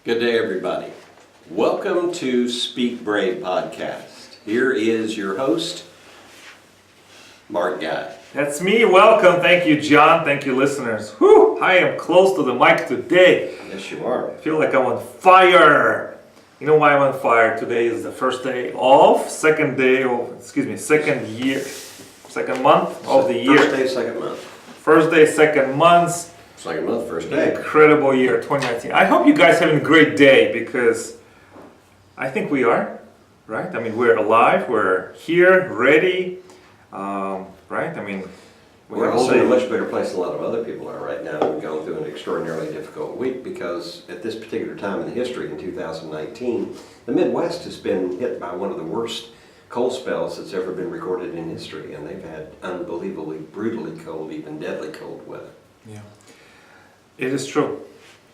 Good day, everybody. Welcome to Speak Brave podcast. Here is your host, Mark Guy. That's me. Welcome. Thank you, John. Thank you, listeners. Whew, I am close to the mic today. Yes, you are. I feel like I'm on fire. You know why I'm on fire? Today is the first day of, second month of the year. First day, second month. First day, second month. Second month, first day. Incredible year, 2019. I hope you guys having a great day because I think we are, right? I mean, we're alive, we're here, ready, right? I mean, We're also in a much better place than a lot of other people are right now. We're going through an extraordinarily difficult week because at this particular time in history, in 2019, the Midwest has been hit by one of the worst cold spells that's ever been recorded in history, and they've had unbelievably, brutally cold, even deadly cold weather. Yeah. It is true.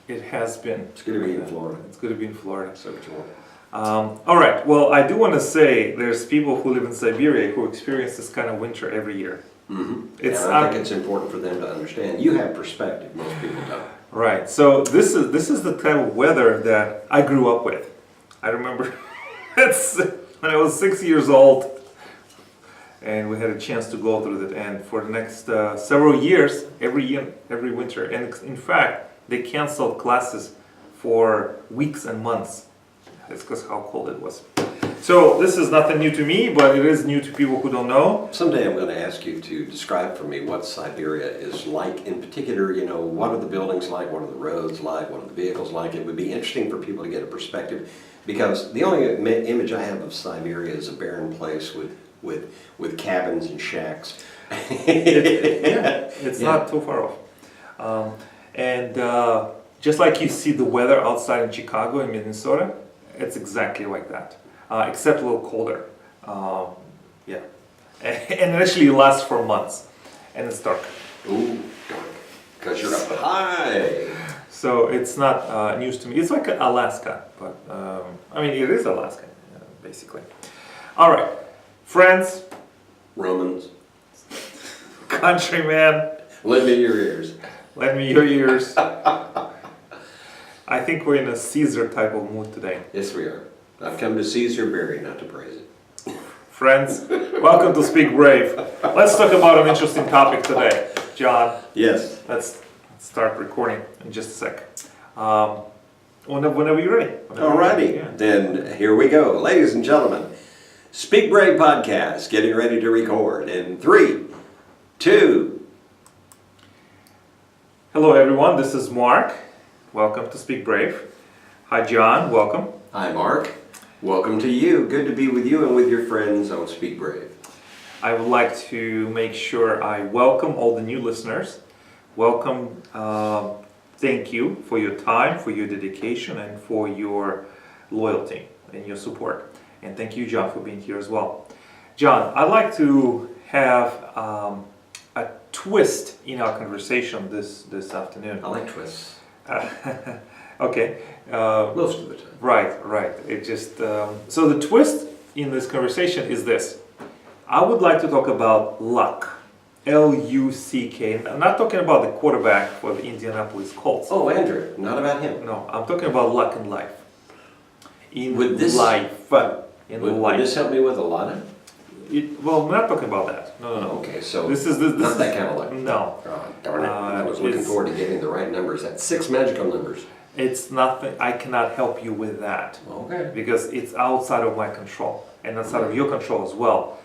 It has been. It's good to be in Florida. It's good to be in Florida. So what you want. All right. Well, I do want to say there's people who live in Siberia who experience this kind of winter every year. Mm-hmm. I think it's important for them to understand. You have perspective. Most people don't. Right. So this is the type of weather that I grew up with. I remember when I was 6 years old, and we had a chance to go through that. And for the next several years, every winter, and in fact, they canceled classes for weeks and months. It's because how cold it was. So this is nothing new to me, but it is new to people who don't know. Someday I'm going to ask you to describe for me what Siberia is like. In particular, what are the buildings like? What are the roads like? What are the vehicles like? It would be interesting for people to get a perspective, because the only image I have of Siberia is a barren place with cabins and shacks. It's not too far off. Just like you see the weather outside in Chicago and Minnesota, it's exactly like that, except a little colder. Yeah, and it actually lasts for months, and it's dark. Ooh, dark, because you're up high. So it's not news to me. It's like Alaska, but I mean it is Alaska, basically. All right, friends, Romans, countrymen, lend me your ears. lend me your ears. I think we're in a Caesar type of mood today. Yes, we are. I've come to seize your berry, not to praise it. Friends, welcome to Speak Brave. Let's talk about an interesting topic today. John, Yes. let's start recording in just a sec. Whenever you're ready. Alrighty, Yeah. then here we go. Ladies and gentlemen, Speak Brave podcast, getting ready to record in 3, 2. Hello everyone, this is Mark. Welcome to Speak Brave. Hi John, welcome. Hi Mark, welcome to you. Good to be with you and with your friends on Speak Brave. I would like to make sure I welcome all the new listeners. Welcome, thank you for your time, for your dedication, and for your loyalty and your support. And thank you, John, for being here as well. John, I'd like to have a twist in our conversation this afternoon. I like twists. Okay. Most of the time. Right. It just so the twist in this conversation is this. I would like to talk about luck. L-U-C-K. I'm not talking about the quarterback for the Indianapolis Colts. Oh, Andrew, not about him. No, I'm talking about luck in life. Would this help me with a lot of? Well, I'm not talking about that. No. Okay, so This is not that kind of luck. No. Oh, darn it. I was looking forward to getting the right numbers. That's 6 magical numbers. It's nothing. I cannot help you with that. Okay. Because it's outside of my control and outside of your control as well.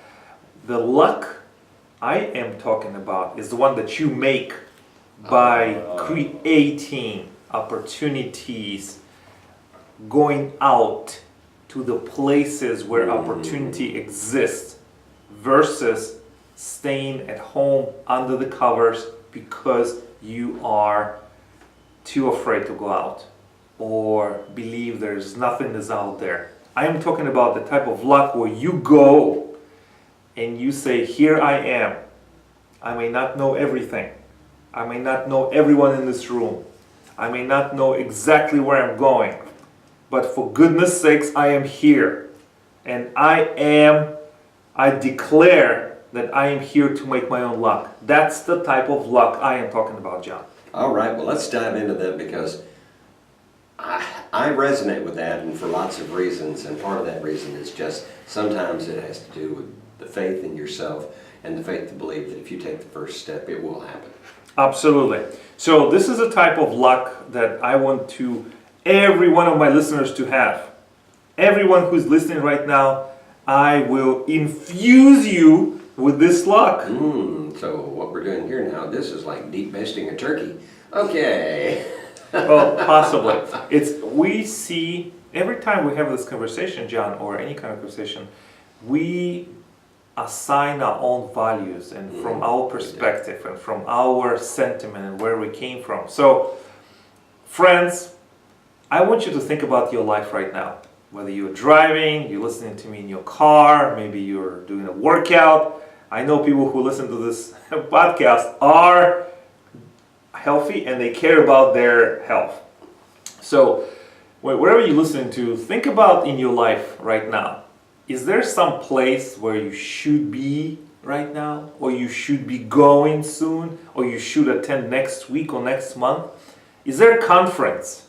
The luck I am talking about is the one that you make by creating opportunities, going out to the places where opportunity exists versus staying at home under the covers because you are too afraid to go out or believe there's nothing is out there. I am talking about the type of luck where you go and you say, here I am. I may not know everything. I may not know everyone in this room. I may not know exactly where I'm going. But for goodness sakes, I am here. And I declare that I am here to make my own luck. That's the type of luck I am talking about, John. All right, well, let's dive into that because I I resonate with that, and for lots of reasons, and part of that reason is just sometimes it has to do with the faith in yourself and the faith to believe that if you take the first step, it will happen. Absolutely. So this is a type of luck that I want to every one of my listeners to have. Everyone who's listening right now, I will infuse you with this luck. So what we're doing here now, this is like deep basting a turkey. Okay. Well, possibly. We see every time we have this conversation, John, or any kind of conversation, we assign our own values and from our perspective and from our sentiment and where we came from. So, friends, I want you to think about your life right now. Whether you're driving, you're listening to me in your car, maybe you're doing a workout. I know people who listen to this podcast are healthy and they care about their health. So, wherever you're listening to, think about in your life right now. Is there some place where you should be right now, or you should be going soon, or you should attend next week or next month? Is there a conference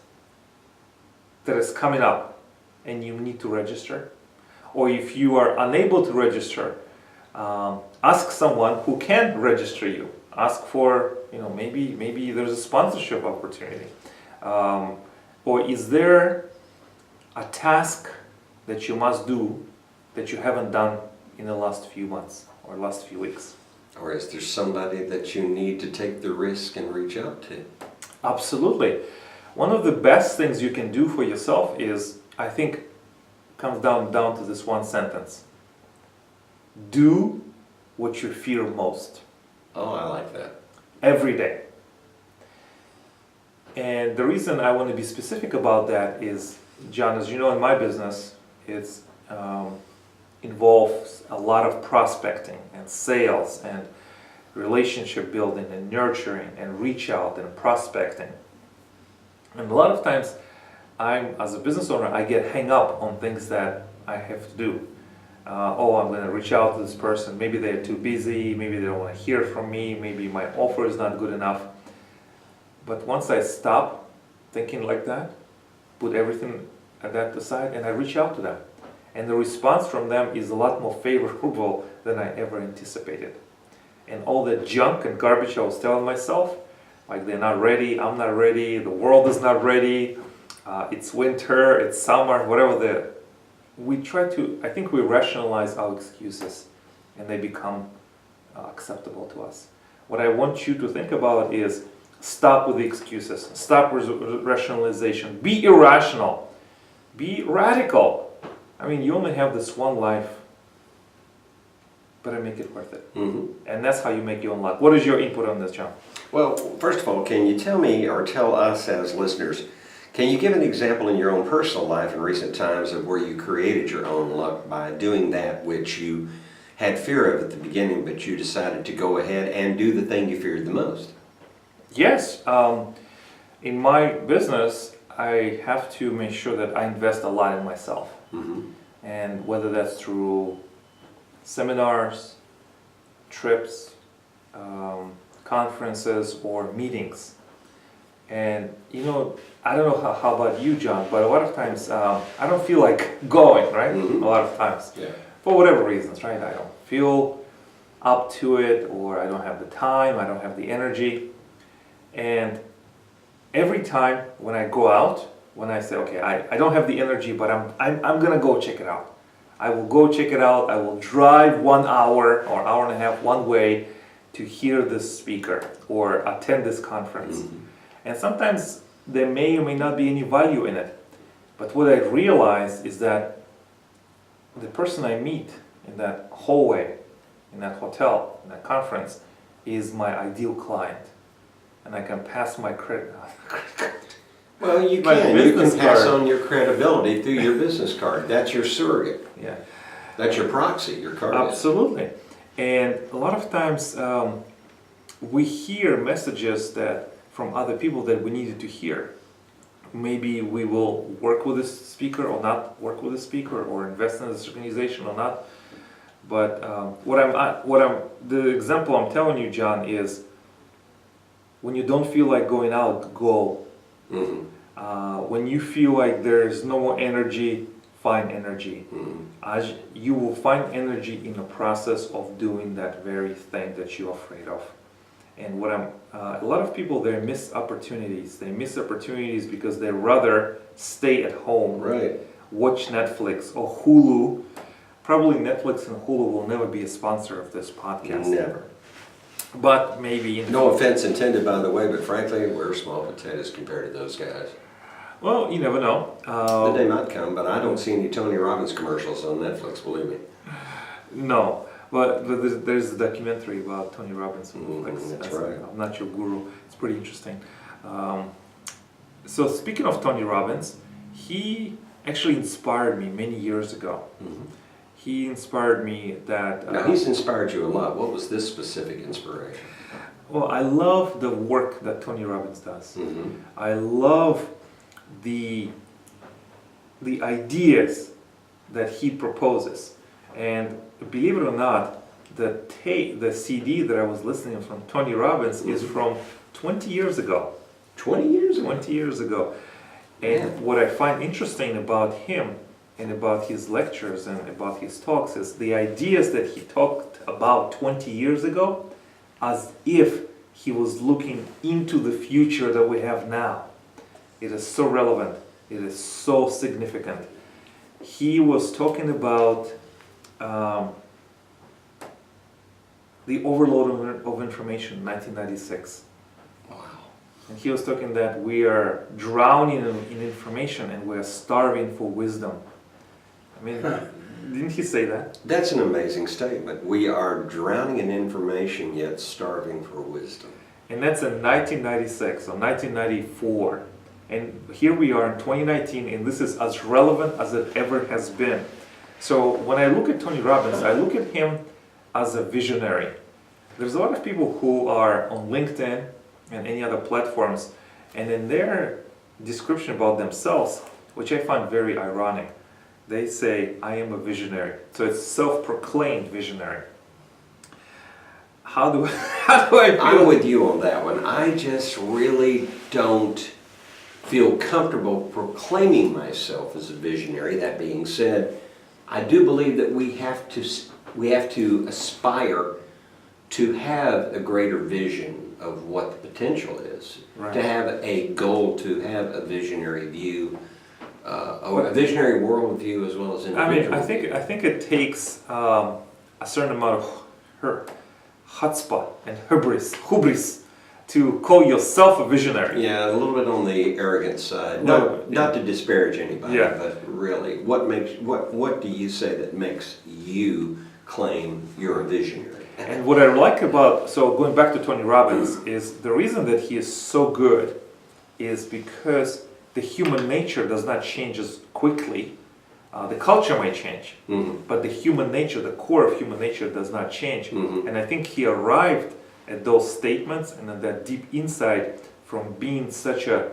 that is coming up and you need to register? Or if you are unable to register, ask someone who can register you. Ask for, maybe there's a sponsorship opportunity. Or is there a task that you must do that you haven't done in the last few months or last few weeks? Or is there somebody that you need to take the risk and reach out to? Absolutely. One of the best things you can do for yourself is, I think, comes down to this one sentence. Do what you fear most. Oh, I like that. Every day. And the reason I want to be specific about that is, John, as you know, in my business, it's involves a lot of prospecting and sales and relationship building and nurturing and reach out and prospecting. And a lot of times, as a business owner, I get hung up on things that I have to do. I'm going to reach out to this person. Maybe they're too busy. Maybe they don't want to hear from me. Maybe my offer is not good enough. But once I stop thinking like that, put everything at that aside, and I reach out to them. And the response from them is a lot more favorable than I ever anticipated. And all the junk and garbage I was telling myself, like they're not ready, I'm not ready, the world is not ready, it's winter, it's summer, whatever I think we rationalize our excuses and they become acceptable to us. What I want you to think about is stop with the excuses, stop with rationalization, be irrational, be radical. I mean, you only have this one life, better make it worth it. And that's how you make your own luck. What is your input on this, John? Well, first of all, can you tell me or tell us as listeners, can you give an example in your own personal life in recent times of where you created your own luck by doing that which you had fear of at the beginning, but you decided to go ahead and do the thing you feared the most? Yes. In my business, I have to make sure that I invest a lot in myself. And whether that's through seminars, trips, conferences, or meetings. And I don't know how about you, John, but a lot of times I don't feel like going, right? A lot of times. Yeah. For whatever reasons, right? I don't feel up to it, or I don't have the time, I don't have the energy. And every time when I go out, when I say, okay, I don't have the energy, but I'm gonna go check it out. I will go check it out. I will drive 1 hour or hour and a half one way to hear this speaker or attend this conference. And sometimes there may or may not be any value in it. But what I realize is that the person I meet in that hallway, in that hotel, in that conference, is my ideal client. And I can pass my credit. Well, you can pass on your credibility through your business card. That's your surrogate. Yeah. That's your proxy, your card. Absolutely. And a lot of times we hear messages from other people that we needed to hear. Maybe we will work with this speaker or not work with this speaker, or invest in this organization or not. But the example I'm telling you, John, is when you don't feel like going out, go. When you feel like there's no more energy, find energy. As you will find energy in the process of doing that very thing that you're afraid of. And a lot of people, they miss opportunities. They miss opportunities because they rather stay at home, Right. watch Netflix or Hulu. Probably Netflix and Hulu will never be a sponsor of this podcast. Never. But maybe in No offense intended, by the way, but frankly, we're small potatoes compared to those guys. well, you never know. The day might come, but I don't see any Tony Robbins commercials on Netflix, believe me. No, but there's a documentary about Tony Robbins on Netflix. That's right. I'm not your guru. It's pretty interesting. So speaking of Tony Robbins, he actually inspired me many years ago. He inspired me that... Now, he's inspired you a lot. What was this specific inspiration? Well, I love the work that Tony Robbins does. I love the ideas that he proposes. And believe it or not, the CD that I was listening from Tony Robbins is from 20 years ago. 20 years ago? 20 years ago. And what I find interesting about him and about his lectures and about his talks is the ideas that he talked about 20 years ago, as if he was looking into the future that we have now. It is so relevant. It is so significant. He was talking about the overload of information in 1996. Wow. And he was talking that we are drowning in information and we are starving for wisdom. I mean, didn't he say that? That's an amazing statement. We are drowning in information, yet starving for wisdom. And that's in 1996 or 1994. And here we are in 2019, and this is as relevant as it ever has been. So when I look at Tony Robbins, I look at him as a visionary. There's a lot of people who are on LinkedIn and any other platforms, and in their description about themselves, which I find very ironic, they say, I am a visionary. So it's self-proclaimed visionary. How do I feel? I'm with you on that one. I just really don't feel comfortable proclaiming myself as a visionary. That being said, I do believe that we have to aspire to have a greater vision of what the potential is. Right. To have a goal, to have a visionary view, a visionary worldview as well as individual. I mean, I think it takes a certain amount of chutzpah and hubris to call yourself a visionary. Yeah, a little bit on the arrogant side. No, Not to disparage anybody, Yeah. but really, what do you say that makes you claim you're a visionary? And what I like about, so going back to Tony Robbins, is the reason that he is so good is because the human nature does not change as quickly. The culture may change, but the human nature, the core of human nature does not change. And I think he arrived at those statements and at that deep insight from being such a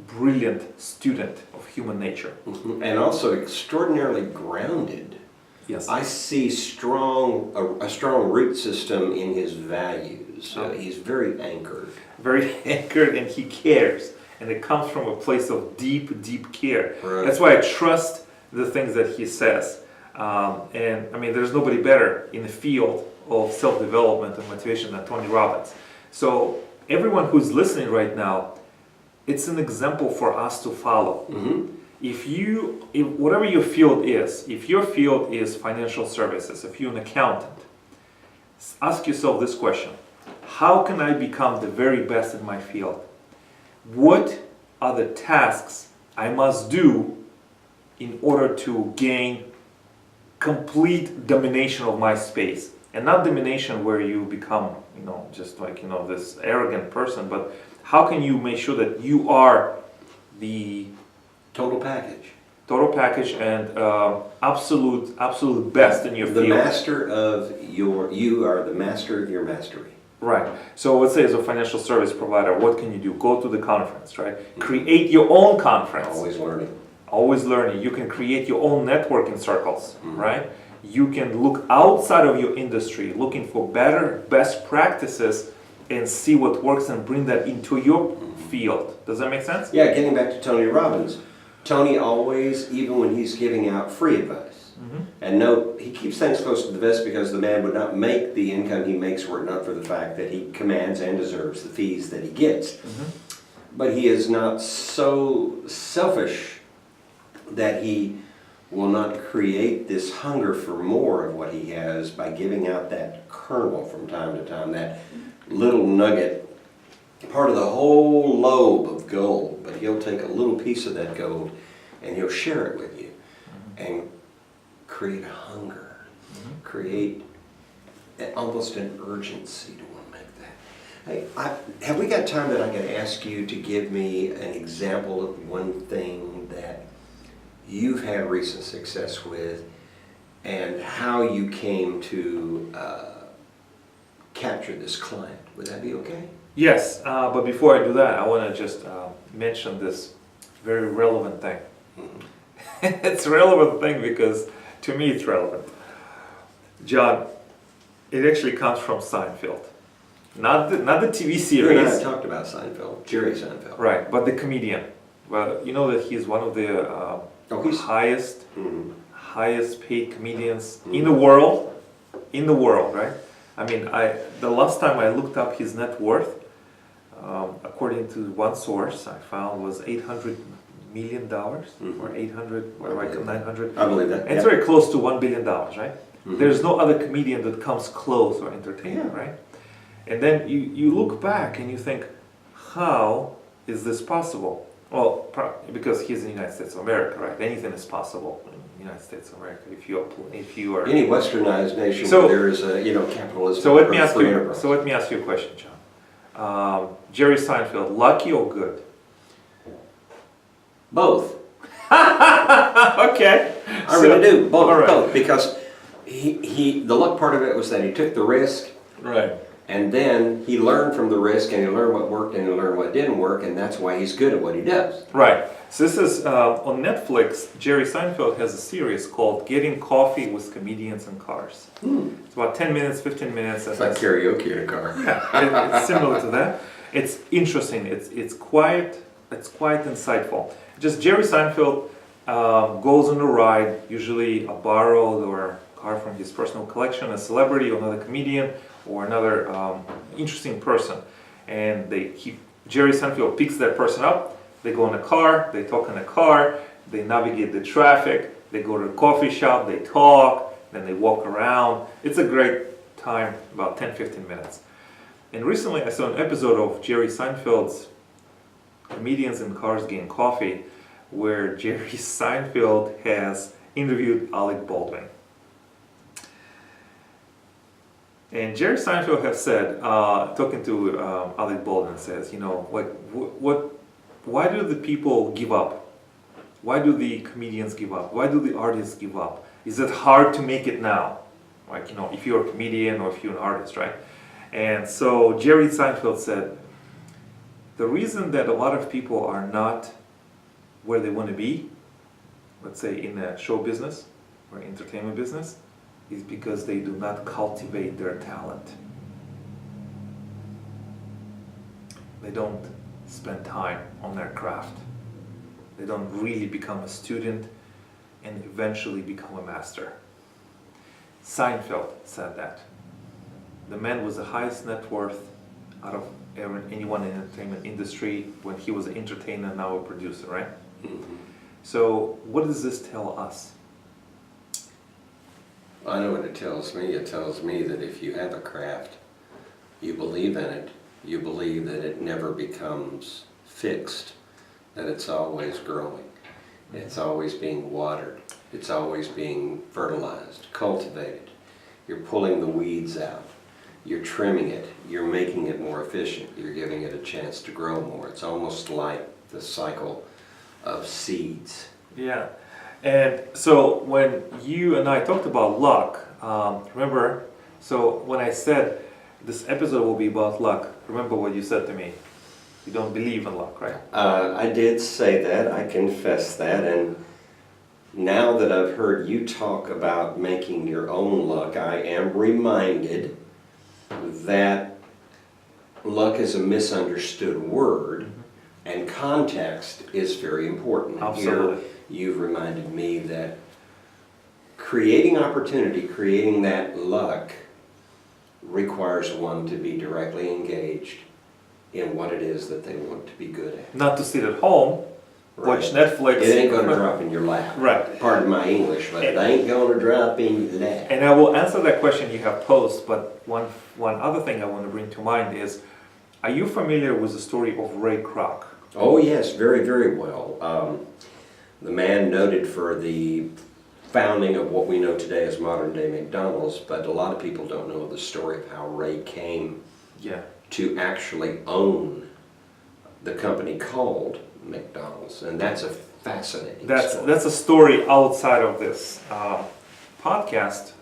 brilliant student of human nature. And also extraordinarily grounded. Yes. I see a strong root system in his values. He's very anchored. Very anchored, and he cares. And it comes from a place of deep, deep care. Right. That's why I trust the things that he says. And I mean, there's nobody better in the field of self-development and motivation than Tony Robbins. So everyone who's listening right now, it's an example for us to follow. If whatever your field is, if your field is financial services, if you're an accountant, ask yourself this question: how can I become the very best in my field? What are the tasks I must do in order to gain complete domination of my space? And not domination where you become, just like, this arrogant person, but how can you make sure that you are the Total package. and absolute best in your The field? you are the master of your mastery. Right. So let's say as a financial service provider, what can you do? Go to the conference, right? Create your own conference. Always learning. Always learning. You can create your own networking circles, right? You can look outside of your industry, looking for best practices and see what works and bring that into your field. Does that make sense? Yeah, getting back to Tony Robbins. Tony always, even when he's giving out free advice, and note, he keeps things close to the vest because the man would not make the income he makes were it not for the fact that he commands and deserves the fees that he gets. But he is not so selfish that he will not create this hunger for more of what he has by giving out that kernel from time to time, that little nugget, part of the whole lobe of gold. But he'll take a little piece of that gold and he'll share it with you and create a hunger, create almost an urgency to want to make that. Hey, have we got time that I can ask you to give me an example of one thing that you've had recent success with and how you came to capture this client? Would that be okay? Yes, but before I do that, I want to just mention this very relevant thing. It's a relevant thing because to me it's relevant. John, it actually comes from Seinfeld. Not the TV You series. and I have talked about Seinfeld, Jerry Seinfeld. Right, but the comedian. Well, you know that he's one of the highest paid comedians in the world. In the world, right? I mean, the last time I looked up his net worth, according to one source I found was $800 million or 800, what do I call 900? I believe that. And it's very close to $1 billion, right? There's no other comedian that comes close or entertainer, right? And then you look back and you think, how is this possible? Well, because he's in the United States of America, right? Anything is possible in the United States of America if you are Any westernized nation where there is capitalism. So let me ask you a question, John. Jerry Seinfeld, lucky or good? Both. Okay. I really do. Both. All right. Both. Because the luck part of it was that he took the risk. Right. And then he learned from the risk, and he learned what worked, and he learned what didn't work, and that's why he's good at what he does. Right. So this is on Netflix. Jerry Seinfeld has a series called "Getting Coffee with Comedians in Cars." It's about 10 minutes, 15 minutes. It's like karaoke in a car. Yeah, it's similar to that. It's interesting. It's quite insightful. Just Jerry Seinfeld goes on a ride, usually a borrowed or car from his personal collection, a celebrity or another comedian or another interesting person, and Jerry Seinfeld picks that person up. They go in a car, they talk in a car, they navigate the traffic, they go to a coffee shop, they talk, then they walk around. It's a great time, about 10-15 minutes. And recently I saw an episode of Jerry Seinfeld's Comedians in Cars Getting Coffee, where Jerry Seinfeld has interviewed Alec Baldwin. And Jerry Seinfeld has said, talking to Alec Baldwin, says, why do the people give up? Why do the comedians give up? Why do the artists give up? Is it hard to make it now? Like, if you're a comedian or if you're an artist, right? And so Jerry Seinfeld said, the reason that a lot of people are not where they want to be, let's say in the show business or entertainment business, is because they do not cultivate their talent. They don't spend time on their craft. They don't really become a student and eventually become a master. Seinfeld said that. The man was the highest net worth out of anyone in the entertainment industry when he was an entertainer, now a producer, right? So what does this tell us? I know what it tells me. It tells me that if you have a craft, you believe in it, you believe that it never becomes fixed, that it's always growing, it's always being watered, it's always being fertilized, cultivated. You're pulling the weeds out, you're trimming it, you're making it more efficient, you're giving it a chance to grow more. It's almost like the cycle of seeds. Yeah. And so when you and I talked about luck, remember, so when I said this episode will be about luck, remember what you said to me? You don't believe in luck, right? I did say that, I confess that, and now that I've heard you talk about making your own luck, I am reminded that luck is a misunderstood word, and context is very important. And Absolutely. here you've reminded me that creating opportunity, creating that luck, requires one to be directly engaged in what it is that they want to be good at. Not to sit at home, watch Netflix. It ain't going to drop in your lap. Right. Pardon my English, but it ain't going to drop in your lap. And I will answer that question you have posed, but one other thing I want to bring to mind is, are you familiar with the story of Ray Kroc? Oh yes, very, very well. The man noted for the founding of what we know today as modern day McDonald's, but a lot of people don't know the story of how Ray came Yeah. to actually own the company called McDonald's, and that's a fascinating story. That's a story outside of this podcast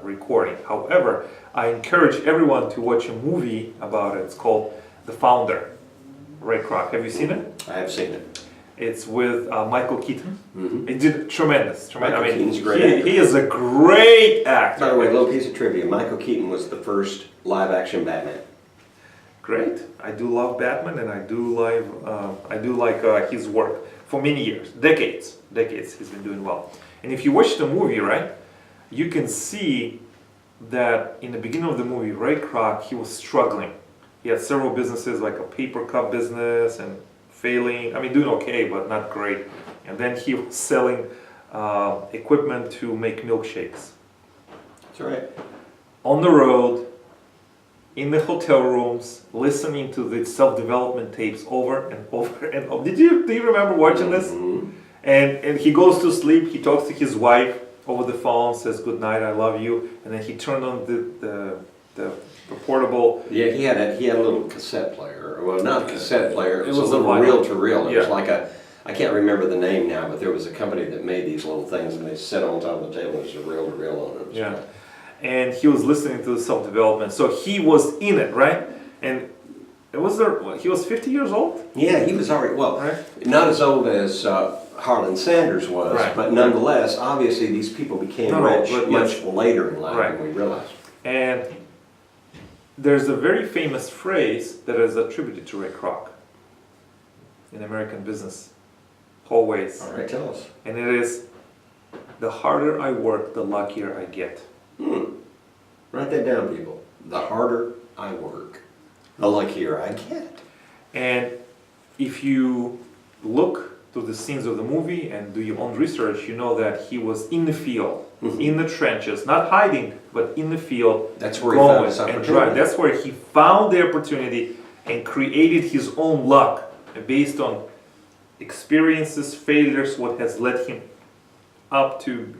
recording. However, I encourage everyone to watch a movie about it. It's called The Founder, Ray Kroc. Have you seen it? I have seen it. It's with Michael Keaton. Mm-hmm. It did tremendous. Michael I mean, Keaton's a great actor. he is a great actor. By the way, a little piece of trivia. Michael Keaton was the first live-action Batman. Great. I do love Batman, and I do like his work for many years, decades. He's been doing well. And if you watch the movie, right, you can see that in the beginning of the movie, Ray Kroc, he was struggling. He had several businesses, like a paper cup business, and failing. I mean, doing okay, but not great. And then he was selling equipment to make milkshakes. That's right. On the road, in the hotel rooms, listening to the self-development tapes over and over and over. Do you remember watching this? Mm-hmm. And he goes to sleep, he talks to his wife over the phone, says good night, I love you, and then he turned on the portable. Yeah, he had a little cassette player. Well, not a cassette player. It was a a little vinyl. reel-to-reel. It was Yeah. like I can't remember the name now, but there was a company that made these little things, and they set on top of the table. There's a reel-to-reel on it. It was Yeah. fun. And he was listening to the self-development. So he was in it, right? And he was 50 years old? Yeah, he was already, well, Right. not as old as Harlan Sanders was, Right. but nonetheless, obviously these people became No, rich but much yes. later in life Right. than we realized. And there's a very famous phrase that is attributed to Ray Kroc in American business hallways. All right, tell us. And it is, the harder I work, the luckier I get. Write that down, people. The harder I work, the luckier I get. And if you look to the scenes of the movie and do your own research, you know that he was in the field, in the trenches, not hiding, but in the field. That's where he found his and opportunity. trying. That's where he found the opportunity and created his own luck based on experiences, failures, what has led him up to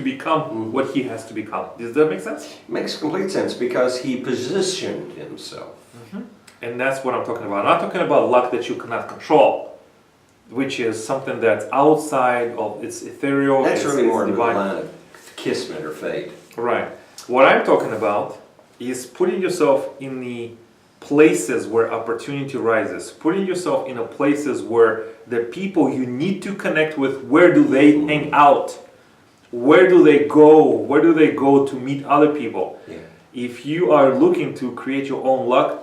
become what he has to become. Does that make sense? Makes complete sense because he positioned himself. And that's what I'm talking about. I'm not talking about luck that you cannot control, which is something that's outside of, it's ethereal. That's it's, really more it's into the divine. line of kismet or fate. Right. What I'm talking about is putting yourself in the places where opportunity rises, putting yourself in the places where the people you need to connect with, where do they hang out? Where do they go? Where do they go to meet other people? Yeah. If you are looking to create your own luck,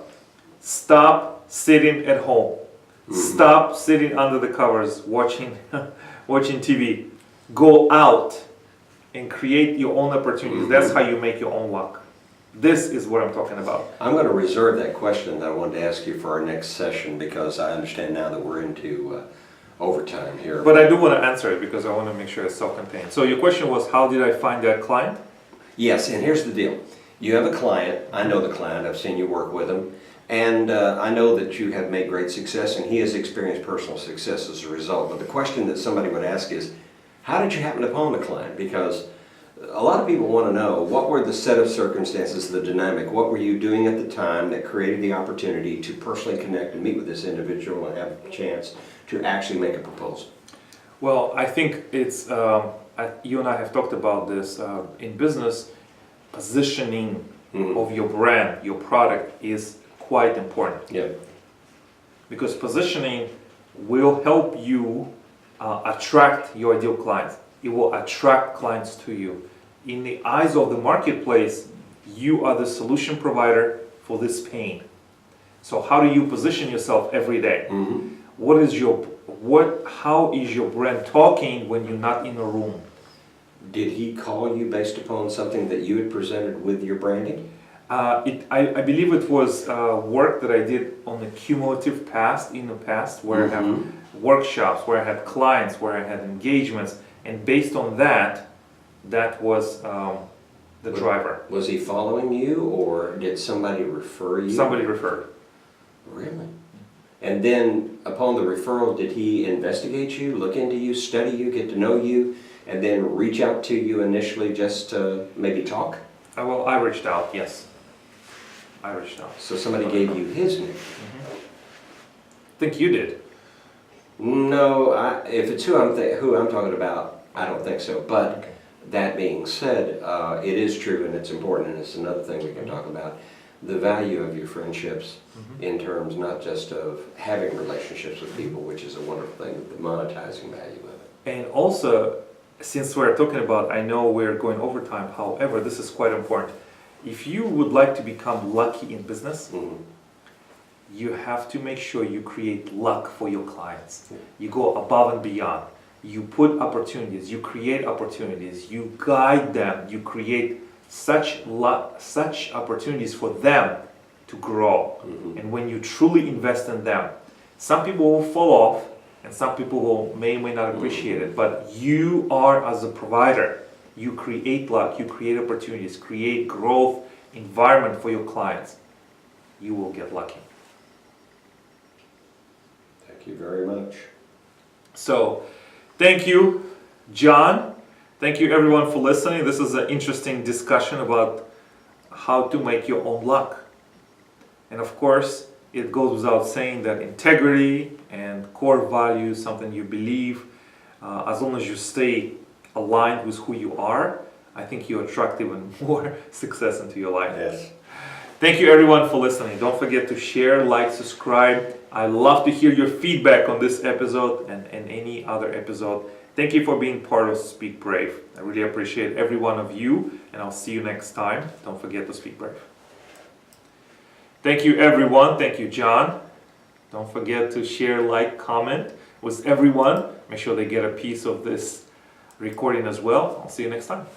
stop sitting at home. Stop sitting under the covers watching watching TV. Go out and create your own opportunities. That's how you make your own luck. This is what I'm talking about. I'm going to reserve that question that I wanted to ask you for our next session because I understand now that we're into overtime here. But I do want to answer it because I want to make sure it's self-contained. So your question was, how did I find that client? Yes, and here's the deal. You have a client. I know the client. I've seen you work with him. And I know that you have made great success, and he has experienced personal success as a result. But the question that somebody would ask is, how did you happen upon the client? Because a lot of people want to know, what were the set of circumstances, the dynamic, what were you doing at the time that created the opportunity to personally connect and meet with this individual and have a chance to actually make a proposal? Well, I think it's, you and I have talked about this, in business, positioning of your brand, your product is quite important. Yeah. Because positioning will help you attract your ideal clients. It will attract clients to you. In the eyes of the marketplace, you are the solution provider for this pain. So how do you position yourself every day? Mhm. How is your brand talking when you're not in a room? Did he call you based upon something that you had presented with your branding? I believe it was work that I did on the cumulative past, in the past, where I have Mhm. workshops, where I had clients, where I had engagements, and based on that, that was the driver. Was he following you, or did somebody refer you? Somebody referred. Really? And then upon the referral, did he investigate you, look into you, study you, get to know you, and then reach out to you initially just to maybe talk? Well, I reached out, yes. I reached out. So somebody gave you his name? I think you did. No, if it's who I'm talking about, I don't think so. But that being said, it is true and it's important, and it's another thing we can talk about. The value of your friendships in terms not just of having relationships with people, which is a wonderful thing, but the monetizing value of it. And also, since we're talking about, I know we're going over time, however, this is quite important. If you would like to become lucky in business, Mhm. you have to make sure you create luck for your clients. You go above and beyond. You put opportunities, you create opportunities, you guide them, you create such opportunities for them to grow. Mhm. And when you truly invest in them, some people will fall off and some people may not appreciate it, but you are, as a provider, you create luck, you create opportunities, create growth environment for your clients. You will get lucky. Thank you very much. So, thank you, John. Thank you everyone for listening. This is an interesting discussion about how to make your own luck. And of course, it goes without saying that integrity and core values, something you believe, as long as you stay aligned with who you are, I think you attract even more success into your life. Yes. Thank you everyone for listening. Don't forget to share, like, subscribe. I love to hear your feedback on this episode and any other episode. Thank you for being part of Speak Brave. I really appreciate every one of you, and I'll see you next time. Don't forget to speak brave. Thank you everyone. Thank you, John. Don't forget to share, like, comment with everyone. Make sure they get a piece of this recording as well. I'll see you next time.